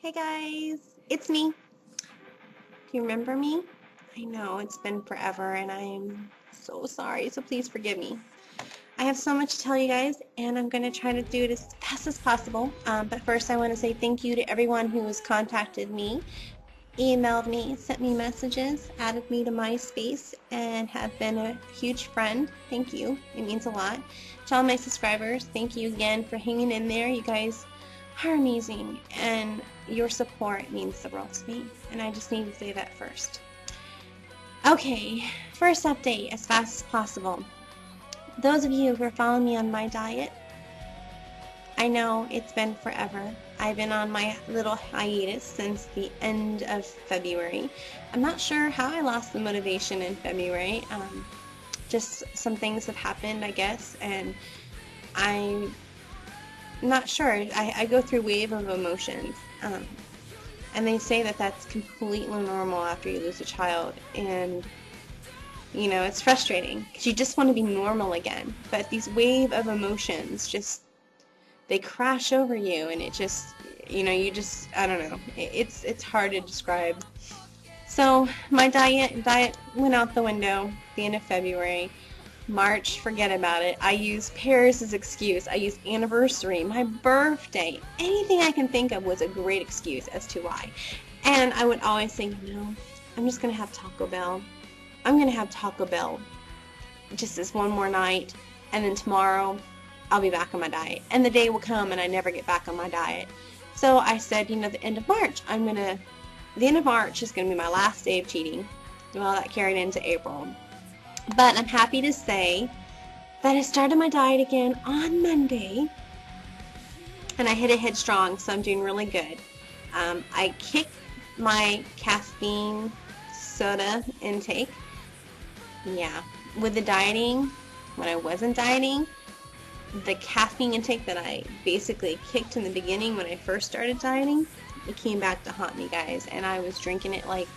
Hey guys, it's me. Do you remember me? I know it's been forever and I'm so sorry, so please forgive me. I have so much to tell you guys and I'm going to try to do it as fast as possible. But first I want to say thank you to everyone who has contacted me, emailed me, sent me messages, added me to MySpace, and have been a huge friend. Thank you. It means a lot. To all my subscribers, thank you again for hanging in there. You guys are amazing and your support means the world to me. And I just need to say that first. Okay, first update as fast as possible. Those of you who are following me on my diet, I know it's been forever. I've been on my little hiatus since the end of February. I'm not sure how I lost the motivation in February. Just some things have happened, I guess, and I'm not sure. I go through a wave of emotions, and they say that that's completely normal after you lose a child, and you know, it's frustrating because you just want to be normal again, but these wave of emotions just, they crash over you, and it just, you know, you just, I don't know, it's hard to describe. So my diet went out the window at the end of February. March, forget about it. I use Paris as excuse. I use anniversary, my birthday, anything I can think of was a great excuse as to why. And I would always think, you know, I'm just going to have Taco Bell. I'm going to have Taco Bell just this one more night, and then tomorrow I'll be back on my diet. And the day will come and I never get back on my diet. So I said, you know, the end of March, the end of March is going to be my last day of cheating. Well, that carried into April. But I'm happy to say that I started my diet again on Monday, and I hit it headstrong, so I'm doing really good. I kicked my caffeine soda intake. Yeah, with the dieting, when I wasn't dieting, the caffeine intake that I basically kicked in the beginning when I first started dieting, it came back to haunt me, guys, and I was drinking it like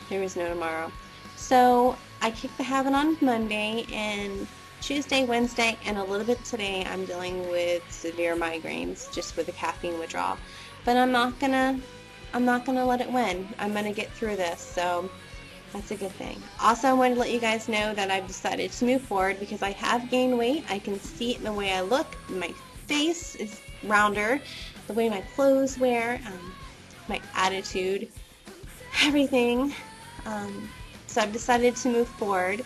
there was no tomorrow. So I kicked the habit on Monday, and Tuesday, Wednesday, and a little bit today I'm dealing with severe migraines just with the caffeine withdrawal. But I'm not gonna let it win. I'm gonna get through this, so that's a good thing. Also, I wanted to let you guys know that I've decided to move forward because I have gained weight. I can see it in the way I look. My face is rounder, the way my clothes wear, my attitude, everything. So I've decided to move forward,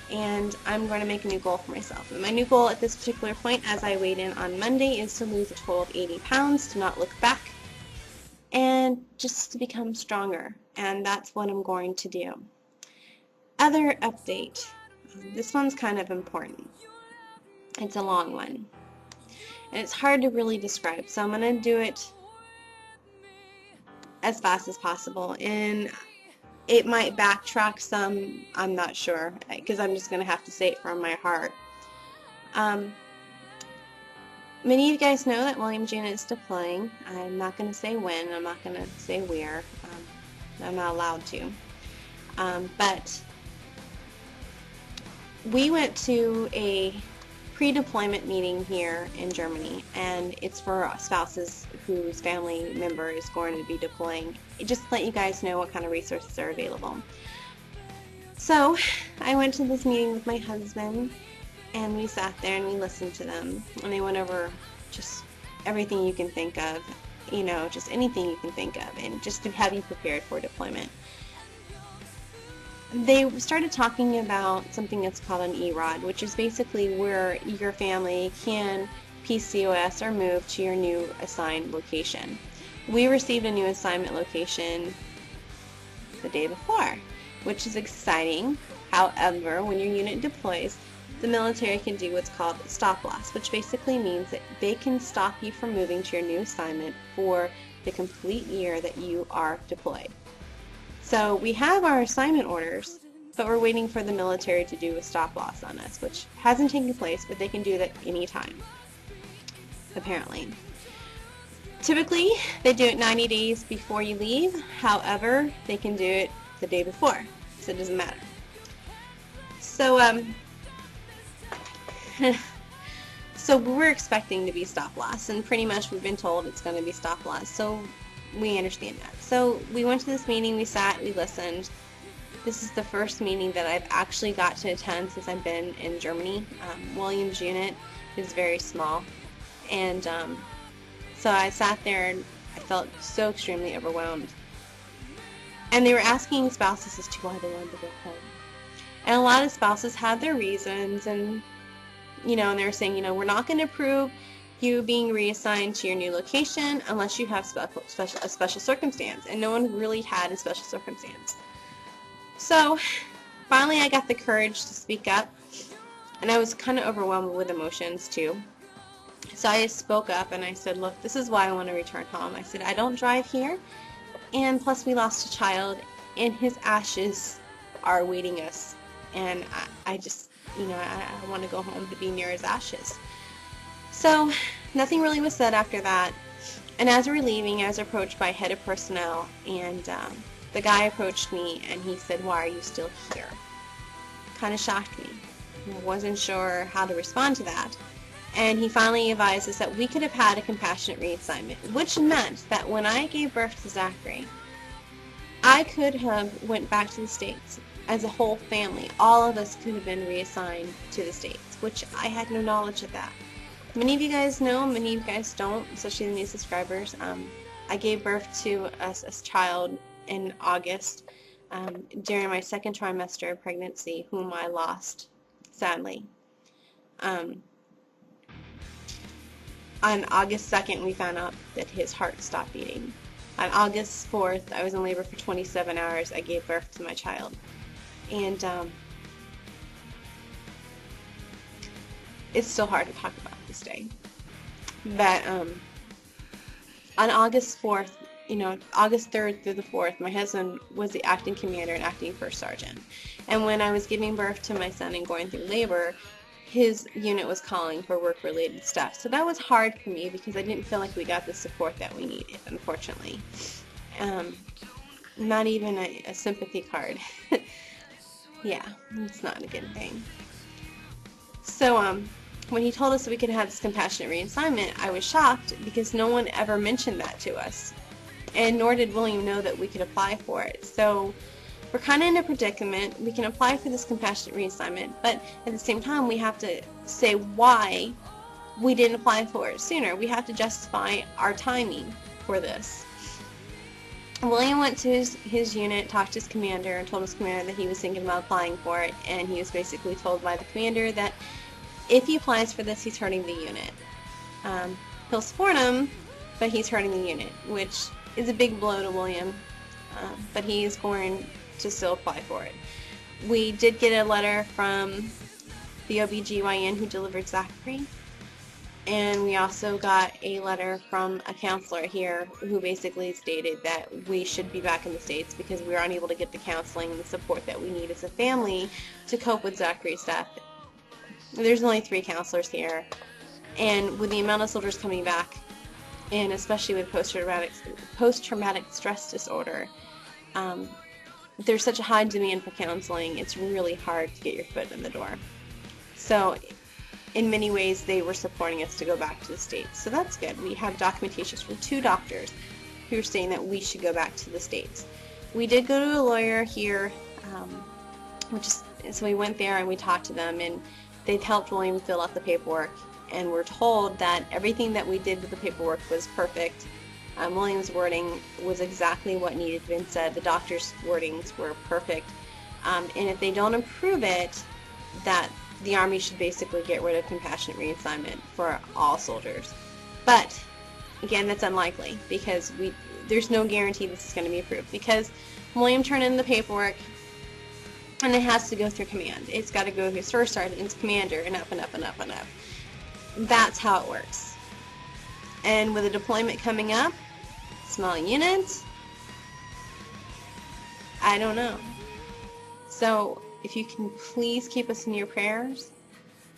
and I'm going to make a new goal for myself. And my new goal at this particular point, as I weighed in on Monday, is to lose a total of 80 pounds, to not look back, and just to become stronger. And that's what I'm going to do. Other update. This one's kind of important. It's a long one. And it's hard to really describe, so I'm going to do it as fast as possible. And it might backtrack some, I'm not sure, because I'm just going to have to say it from my heart. Many of you guys know that William Janet is deploying. I'm not going to say when, I'm not going to say where. I'm not allowed to. But we went to a pre-deployment meeting here in Germany, and it's for spouses whose family member is going to be deploying. Just to let you guys know what kind of resources are available. So I went to this meeting with my husband, and we sat there and we listened to them, and they went over just everything you can think of, you know, just anything you can think of, and just to have you prepared for deployment. They started talking about something that's called an EROD, which is basically where your family can PCOS or move to your new assigned location. We received a new assignment location the day before, which is exciting. However, when your unit deploys, the military can do what's called stop loss, which basically means that they can stop you from moving to your new assignment for the complete year that you are deployed. So we have our assignment orders, but we're waiting for the military to do a stop loss on us, which hasn't taken place, but they can do that anytime, apparently. Typically, they do it 90 days before you leave. However, they can do it the day before, so it doesn't matter. So, so we're expecting to be stop loss, and pretty much we've been told it's going to be stop loss. So we understand that. So we went to this meeting, we sat, we listened. This is the first meeting that I've actually got to attend since I've been in Germany. William's unit is very small, and so I sat there and I felt so extremely overwhelmed. And they were asking spouses as to why they wanted to go home. And a lot of spouses had their reasons, and and they were saying, we're not going to approve you being reassigned to your new location unless you have a special circumstance. And no one really had a special circumstance. So finally I got the courage to speak up, and I was kind of overwhelmed with emotions too. So I spoke up and I said, look, this is why I want to return home. I said, I don't drive here, and plus we lost a child, and his ashes are awaiting us, and I just, I want to go home to be near his ashes. So nothing really was said after that, and as we were leaving, I was approached by head of personnel, and the guy approached me and he said, why are you still here? Kind of shocked me. I wasn't sure how to respond to that. And he finally advised us that we could have had a compassionate reassignment, which meant that when I gave birth to Zachary, I could have went back to the States as a whole family. All of us could have been reassigned to the States, which I had no knowledge of that. Many of you guys know, many of you guys don't, especially the new subscribers. I gave birth to a child in August during my second trimester of pregnancy, whom I lost, sadly. On August 2nd, we found out that his heart stopped beating. On August 4th, I was in labor for 27 hours. I gave birth to my child. And it's still hard to talk about this day. But on August 4th, August 3rd through the 4th, my husband was the acting commander and acting first sergeant. And when I was giving birth to my son and going through labor, his unit was calling for work-related stuff. So that was hard for me because I didn't feel like we got the support that we needed, unfortunately. Not even a sympathy card. Yeah, it's not a good thing. So when he told us that we could have this compassionate reassignment, I was shocked because no one ever mentioned that to us. And nor did William know that we could apply for it. So we're kind of in a predicament. We can apply for this compassionate reassignment, but at the same time we have to say why we didn't apply for it sooner. We have to justify our timing for this. William went to his unit, talked to his commander, and told his commander that he was thinking about applying for it, and he was basically told by the commander that if he applies for this, he's hurting the unit. He'll support him, but he's hurting the unit, which is a big blow to William, but he is going to still apply for it. We did get a letter from the OBGYN who delivered Zachary, and we also got a letter from a counselor here who basically stated that we should be back in the States because we were unable to get the counseling and the support that we need as a family to cope with Zachary's death. There's only 3 counselors here, and with the amount of soldiers coming back, and especially with post-traumatic stress disorder, there's such a high demand for counseling, it's really hard to get your foot in the door. So in many ways they were supporting us to go back to the States. So that's good. We have documentation from 2 doctors who are saying that we should go back to the States. We did go to a lawyer here, so we went there and we talked to them, and they've helped William fill out the paperwork, and we're told that everything that we did with the paperwork was perfect. William's wording was exactly what needed to be said. The doctor's wordings were perfect. And if they don't approve it, that the Army should basically get rid of compassionate reassignment for all soldiers. But again, that's unlikely because there's no guarantee this is going to be approved, because William turned in the paperwork and it has to go through command. It's got to go through first sergeant, commander, and up and up and up and up. That's how it works. And with a deployment coming up, small units, I don't know. So if you can please keep us in your prayers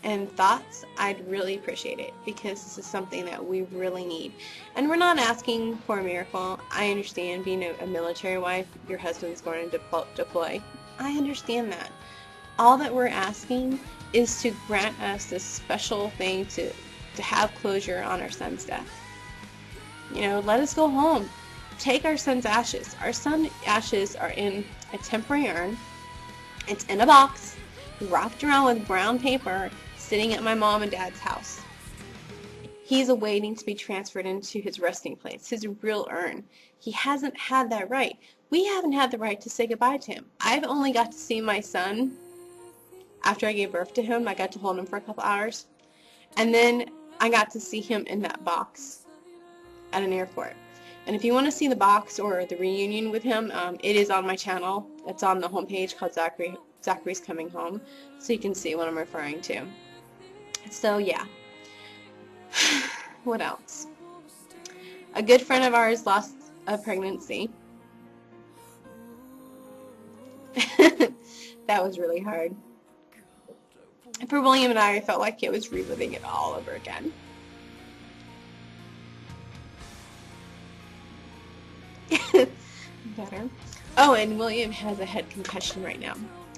and thoughts, I'd really appreciate it, because this is something that we really need. And we're not asking for a miracle. I understand being a military wife, your husband's going to deploy. I understand that. All that we're asking is to grant us this special thing to have closure on our son's death. Let us go home. take our son's ashes. Our son's ashes are in a temporary urn. It's in a box, wrapped around with brown paper, sitting at my mom and dad's house. He's awaiting to be transferred into his resting place, his real urn. He hasn't had that right. We haven't had the right to say goodbye to him. I've only got to see my son after I gave birth to him. I got to hold him for a couple hours. And then I got to see him in that box at an airport. And if you want to see the box or the reunion with him, it is on my channel. It's on the homepage called Zachary's Coming Home, so you can see what I'm referring to. So yeah. What else? A good friend of ours lost a pregnancy. That was really hard. For William and I felt like it was reliving it all over again. Better. Oh, and William has a head concussion right now.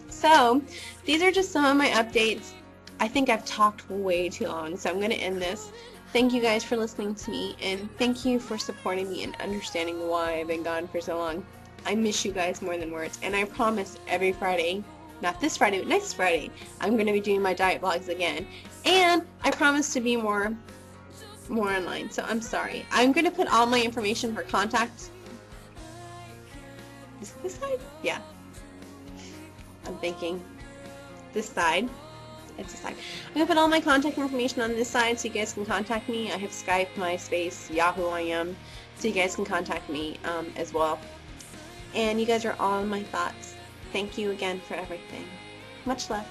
So, these are just some of my updates. I think I've talked way too long, so I'm going to end this. Thank you guys for listening to me, and thank you for supporting me and understanding why I've been gone for so long. I miss you guys more than words, and I promise every Friday, not this Friday, but next Friday, I'm going to be doing my diet vlogs again. And I promise to be more online, so I'm sorry. I'm going to put all my information for contact. Is it this side? Yeah. I'm thinking this side. It's this side. I'm going to put all my contact information on this side so you guys can contact me. I have Skype, MySpace, Yahoo I am, so you guys can contact me as well. And you guys are all in my thoughts. Thank you again for everything. Much love.